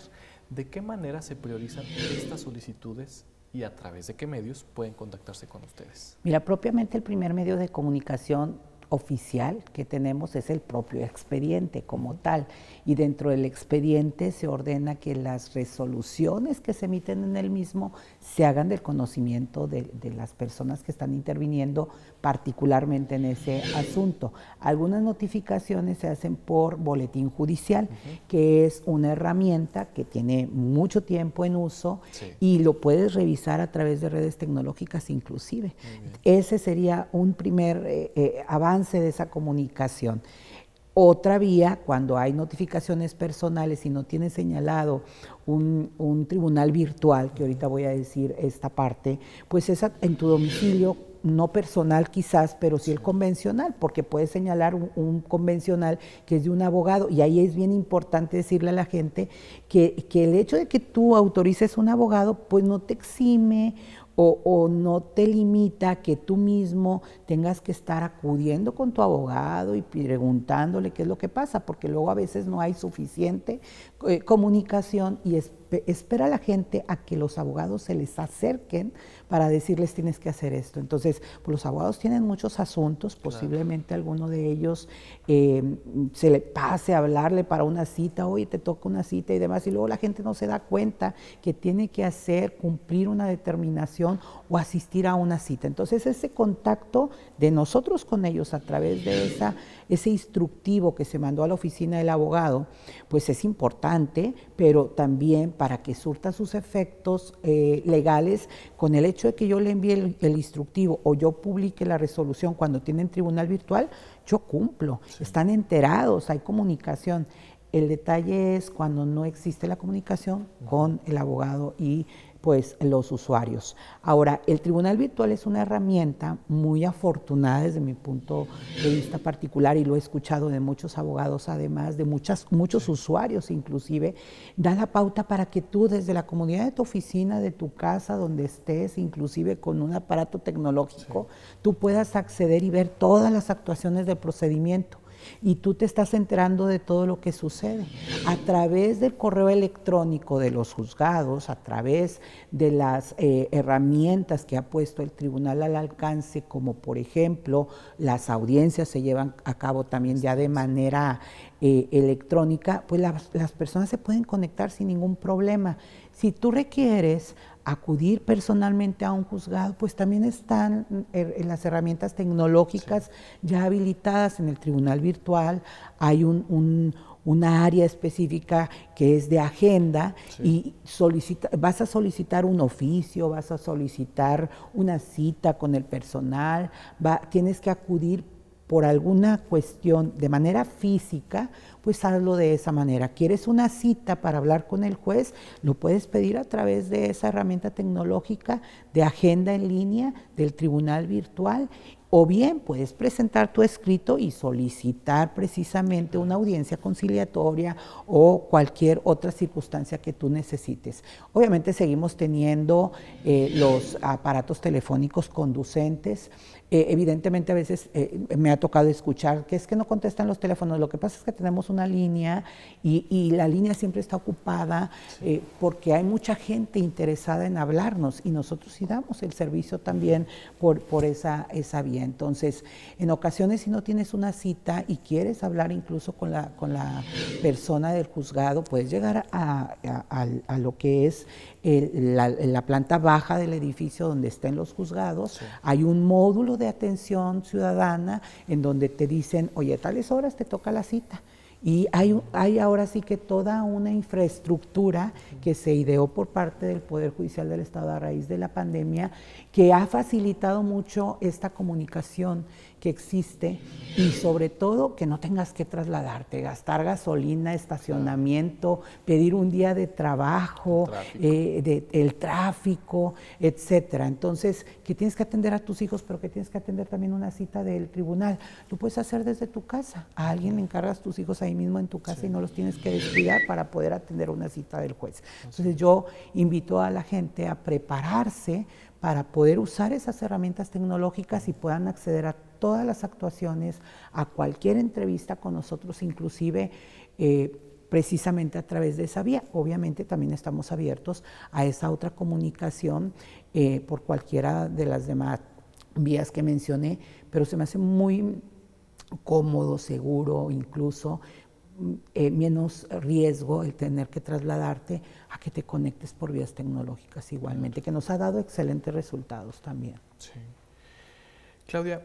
¿De qué manera se priorizan estas solicitudes y a través de qué medios pueden contactarse con ustedes? Mira, propiamente el primer medio de comunicación oficial que tenemos es el propio expediente como tal, y dentro del expediente se ordena que las resoluciones que se emiten en el mismo se hagan del conocimiento de las personas que están interviniendo particularmente en ese asunto. Algunas notificaciones se hacen por boletín judicial, que es una herramienta que tiene mucho tiempo en uso y lo puedes revisar a través de redes tecnológicas inclusive. Ese sería un primer avance de esa comunicación. Otra vía, cuando hay notificaciones personales y no tiene señalado un tribunal virtual, que ahorita voy a decir esta parte, pues es en tu domicilio, no personal quizás, pero sí el convencional, porque puedes señalar un convencional que es de un abogado, y ahí es bien importante decirle a la gente que el hecho de que tú autorices un abogado, pues no te exime o no te limita a que tú mismo tengas que estar acudiendo con tu abogado y preguntándole qué es lo que pasa, porque luego a veces no hay suficiente comunicación y es espera la gente a que los abogados se les acerquen para decirles tienes que hacer esto. Entonces, pues los abogados tienen muchos asuntos, posiblemente alguno de ellos se le pase a hablarle para una cita, oye, te toca una cita y demás, y luego la gente no se da cuenta que tiene que cumplir una determinación o asistir a una cita. Entonces, ese contacto de nosotros con ellos a través de ese instructivo que se mandó a la oficina del abogado, pues es importante, pero también para que surta sus efectos legales, con el hecho de que yo le envíe el instructivo o yo publique la resolución cuando tienen tribunal virtual, yo cumplo, están enterados, hay comunicación. El detalle es cuando no existe la comunicación con el abogado y pues los usuarios. Ahora, el tribunal virtual es una herramienta muy afortunada desde mi punto de vista particular, y lo he escuchado de muchos abogados, además de muchos usuarios inclusive, da la pauta para que tú desde la comodidad de tu oficina, de tu casa, donde estés, inclusive con un aparato tecnológico, tú puedas acceder y ver todas las actuaciones del procedimiento. Y tú te estás enterando de todo lo que sucede a través del correo electrónico de los juzgados, a través de las herramientas que ha puesto el tribunal al alcance, como por ejemplo las audiencias se llevan a cabo también ya de manera electrónica, pues las personas se pueden conectar sin ningún problema. Si tú requieres acudir personalmente a un juzgado, pues también están las herramientas tecnológicas ya habilitadas en el tribunal virtual. Hay una área específica que es de agenda y vas a solicitar un oficio, vas a solicitar una cita con el personal, tienes que acudir por alguna cuestión de manera física, pues hazlo de esa manera. ¿Quieres una cita para hablar con el juez? Lo puedes pedir a través de esa herramienta tecnológica de agenda en línea del tribunal virtual, o bien puedes presentar tu escrito y solicitar precisamente una audiencia conciliatoria o cualquier otra circunstancia que tú necesites. Obviamente seguimos teniendo los aparatos telefónicos conducentes. Evidentemente a veces me ha tocado escuchar que es que no contestan los teléfonos. Lo que pasa es que tenemos una línea y la línea siempre está ocupada porque hay mucha gente interesada en hablarnos, y nosotros sí damos el servicio también por esa vía. Entonces, en ocasiones si no tienes una cita y quieres hablar incluso con la persona del juzgado, puedes llegar a lo que es la planta baja del edificio donde estén los juzgados. Hay un módulo de atención ciudadana en donde te dicen, oye, a tales horas te toca la cita. Y hay ahora sí que toda una infraestructura que se ideó por parte del Poder Judicial del Estado a raíz de la pandemia, que ha facilitado mucho esta comunicación que existe, y sobre todo que no tengas que trasladarte, gastar gasolina, estacionamiento, pedir un día de trabajo, el tráfico, etcétera. Entonces, que tienes que atender a tus hijos, pero que tienes que atender también una cita del tribunal. Lo puedes hacer desde tu casa. A alguien le encargas tus hijos ahí mismo en tu casa y no los tienes que descuidar para poder atender una cita del juez. Entonces, yo invito a la gente a prepararse para poder usar esas herramientas tecnológicas y puedan acceder a todas las actuaciones, a cualquier entrevista con nosotros, inclusive precisamente a través de esa vía. Obviamente también estamos abiertos a esa otra comunicación por cualquiera de las demás vías que mencioné, pero se me hace muy cómodo, seguro, incluso menos riesgo el tener que trasladarte a que te conectes por vías tecnológicas igualmente, que nos ha dado excelentes resultados también. Sí. Claudia,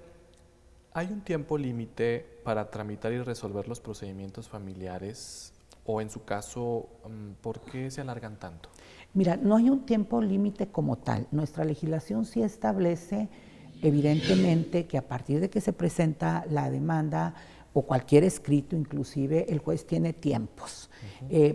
¿hay un tiempo límite para tramitar y resolver los procedimientos familiares? O en su caso, ¿por qué se alargan tanto? Mira, no hay un tiempo límite como tal. Nuestra legislación sí establece evidentemente que a partir de que se presenta la demanda o cualquier escrito, inclusive el juez tiene tiempos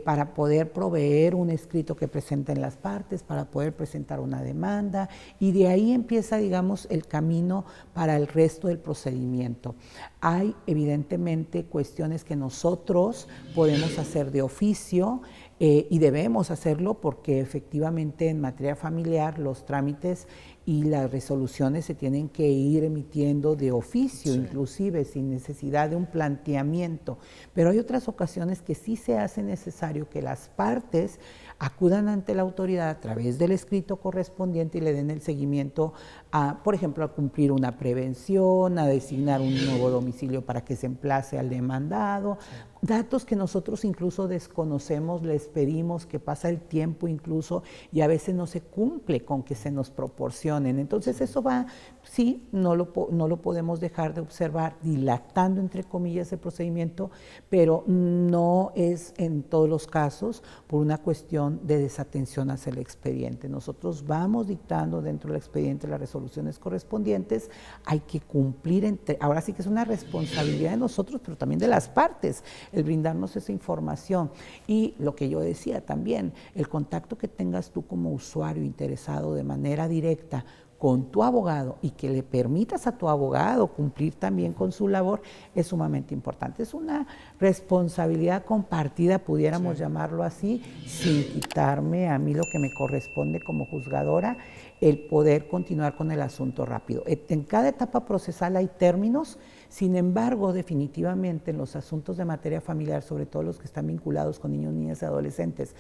para poder proveer un escrito que presenten las partes, para poder presentar una demanda, y de ahí empieza, digamos, el camino para el resto del procedimiento. Hay evidentemente cuestiones que nosotros podemos hacer de oficio, y debemos hacerlo porque efectivamente en materia familiar los trámites y las resoluciones se tienen que ir emitiendo de oficio, inclusive sin necesidad de un planteamiento. Pero hay otras ocasiones que sí se hace necesario que las partes acudan ante la autoridad a través del escrito correspondiente y le den el seguimiento a, por ejemplo, a cumplir una prevención, a designar un nuevo domicilio para que se emplace al demandado, datos que nosotros incluso desconocemos, les pedimos, que pasa el tiempo incluso y a veces no se cumple con que se nos proporcionen. Entonces eso va, sí, no lo podemos dejar de observar, dilatando entre comillas el procedimiento, pero no es en todos los casos por una cuestión de desatención hacia el expediente. Nosotros vamos dictando dentro del expediente las resoluciones correspondientes, hay que cumplir, ahora sí que es una responsabilidad de nosotros, pero también de las partes, el brindarnos esa información. Y lo que yo decía también, el contacto que tengas tú como usuario interesado de manera directa con tu abogado y que le permitas a tu abogado cumplir también con su labor es sumamente importante. Es una responsabilidad compartida, pudiéramos llamarlo así, sin quitarme a mí lo que me corresponde como juzgadora, el poder continuar con el asunto rápido. En cada etapa procesal hay términos. Sin embargo, definitivamente en los asuntos de materia familiar, sobre todo los que están vinculados con niños, niñas y adolescentes,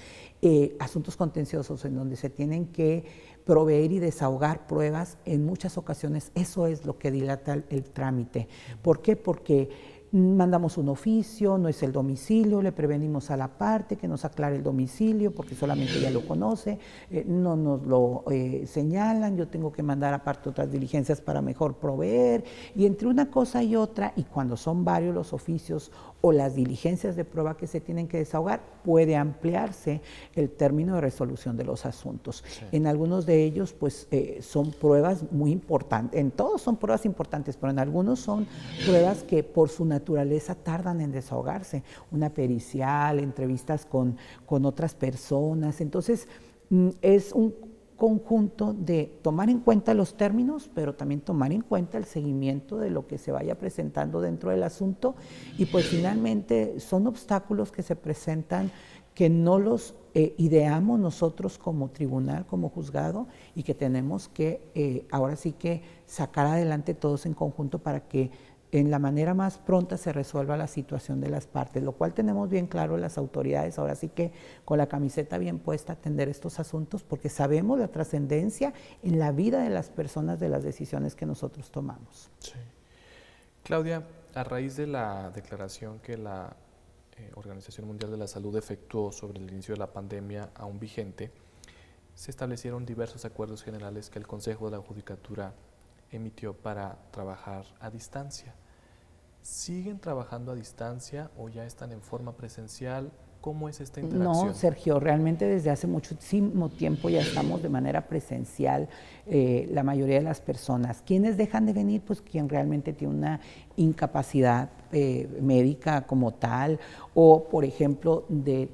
asuntos contenciosos en donde se tienen que proveer y desahogar pruebas, en muchas ocasiones eso es lo que dilata el trámite. ¿Por qué? Porque mandamos un oficio, no es el domicilio, le prevenimos a la parte que nos aclare el domicilio porque solamente ella lo conoce, no nos lo señalan, yo tengo que mandar aparte otras diligencias para mejor proveer, y entre una cosa y otra, y cuando son varios los oficios o las diligencias de prueba que se tienen que desahogar, puede ampliarse el término de resolución de los asuntos. Sí. En algunos de ellos, pues, son pruebas muy importantes, en todos son pruebas importantes, pero en algunos son pruebas que por su naturaleza tardan en desahogarse, una pericial, entrevistas con otras personas. Entonces, es un conjunto de tomar en cuenta los términos, pero también tomar en cuenta el seguimiento de lo que se vaya presentando dentro del asunto, y pues finalmente son obstáculos que se presentan que no los ideamos nosotros como tribunal, como juzgado, y que tenemos que ahora sí que sacar adelante todos en conjunto para que en la manera más pronta se resuelva la situación de las partes, lo cual tenemos bien claro las autoridades, ahora sí que con la camiseta bien puesta, atender estos asuntos, porque sabemos la trascendencia en la vida de las personas de las decisiones que nosotros tomamos. Sí. Claudia, a raíz de la declaración que la Organización Mundial de la Salud efectuó sobre el inicio de la pandemia aún vigente, se establecieron diversos acuerdos generales que el Consejo de la Judicatura emitió para trabajar a distancia. ¿Siguen trabajando a distancia o ya están en forma presencial? ¿Cómo es esta interacción? No, Sergio, realmente desde hace muchísimo tiempo ya estamos de manera presencial, la mayoría de las personas. ¿Quiénes dejan de venir? Pues quien realmente tiene una incapacidad médica como tal, o por ejemplo en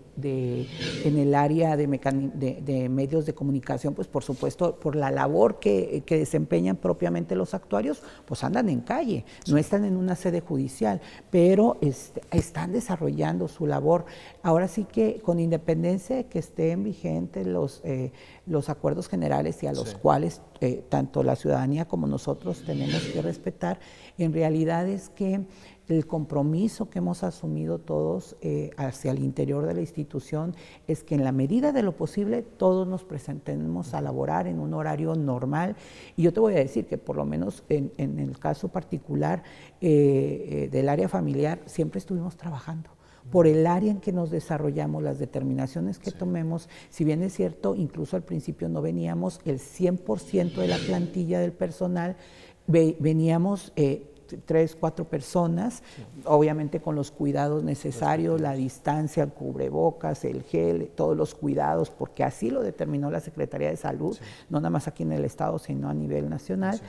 el área de medios de comunicación, pues por supuesto por la labor que desempeñan propiamente los actuarios, pues andan en calle, no están en una sede judicial, pero están desarrollando su labor. Ahora sí que con independencia de que estén vigentes los acuerdos generales y a los cuales tanto la ciudadanía como nosotros tenemos que respetar, en realidad es que el compromiso que hemos asumido todos hacia el interior de la institución es que en la medida de lo posible todos nos presentemos a laborar en un horario normal. Y yo te voy a decir que por lo menos en el caso particular del área familiar siempre estuvimos trabajando. Por el área en que nos desarrollamos, las determinaciones que tomemos, si bien es cierto, incluso al principio no veníamos el 100% de la plantilla del personal, veníamos 3, 4 personas, obviamente con los cuidados necesarios, la distancia, el cubrebocas, el gel, todos los cuidados, porque así lo determinó la Secretaría de Salud, no nada más aquí en el Estado, sino a nivel nacional.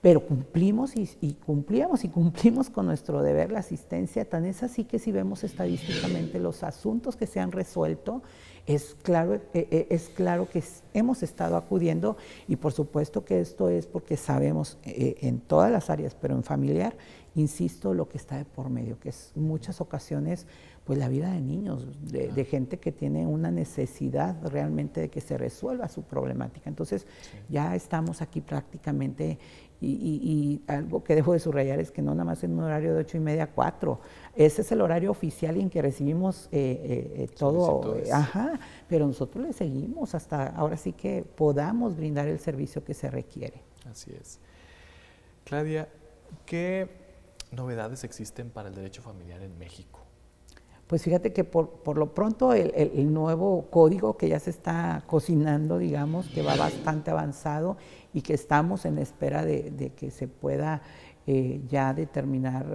Pero cumplimos y cumplimos con nuestro deber la asistencia, tan es así que si vemos estadísticamente los asuntos que se han resuelto, es claro que hemos estado acudiendo, y por supuesto que esto es porque sabemos en todas las áreas, pero en familiar insisto, lo que está de por medio, que es muchas ocasiones pues la vida de niños, de gente que tiene una necesidad realmente de que se resuelva su problemática. Entonces ya estamos aquí prácticamente y algo que dejo de subrayar es que no nada más en un horario de 8:30 a 4, ese es el horario oficial en que recibimos todo, pero nosotros le seguimos hasta ahora sí que podamos brindar el servicio que se requiere. Así es. Claudia, ¿qué novedades existen para el derecho familiar en México? Pues fíjate que por lo pronto el nuevo código que ya se está cocinando, digamos, que va bastante avanzado y que estamos en espera de que se pueda ya determinar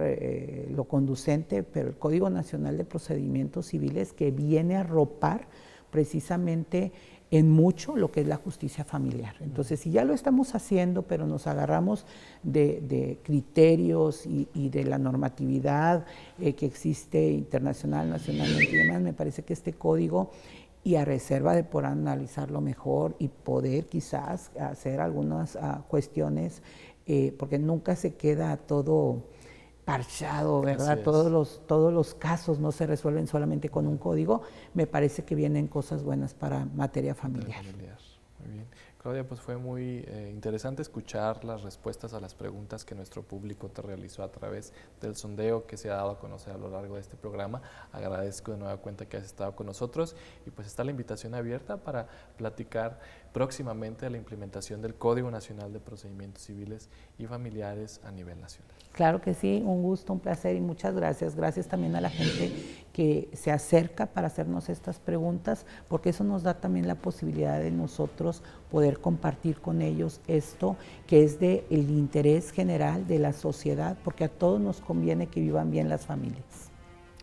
lo conducente, pero el Código Nacional de Procedimientos Civiles que viene a arropar precisamente en mucho lo que es la justicia familiar. Entonces, si ya lo estamos haciendo, pero nos agarramos de criterios y de la normatividad que existe internacional, nacionalmente y demás, me parece que este código, y a reserva de poder analizarlo mejor y poder quizás hacer algunas cuestiones, porque nunca se queda todo parchado, ¿verdad? Todos los casos no se resuelven solamente con un código. Me parece que vienen cosas buenas para materia familiar. Muy bien. Claudia, pues fue muy interesante escuchar las respuestas a las preguntas que nuestro público te realizó a través del sondeo que se ha dado a conocer a lo largo de este programa. Agradezco de nueva cuenta que has estado con nosotros y pues está la invitación abierta para platicar próximamente de la implementación del Código Nacional de Procedimientos Civiles y Familiares a nivel nacional. Claro que sí, un gusto, un placer y muchas gracias. Gracias también a la gente que se acerca para hacernos estas preguntas, porque eso nos da también la posibilidad de nosotros poder compartir con ellos esto que es del interés general de la sociedad, porque a todos nos conviene que vivan bien las familias.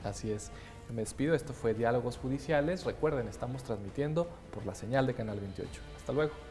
Así es. Me despido, esto fue Diálogos Judiciales. Recuerden, estamos transmitiendo por la señal de Canal 28. Hasta luego.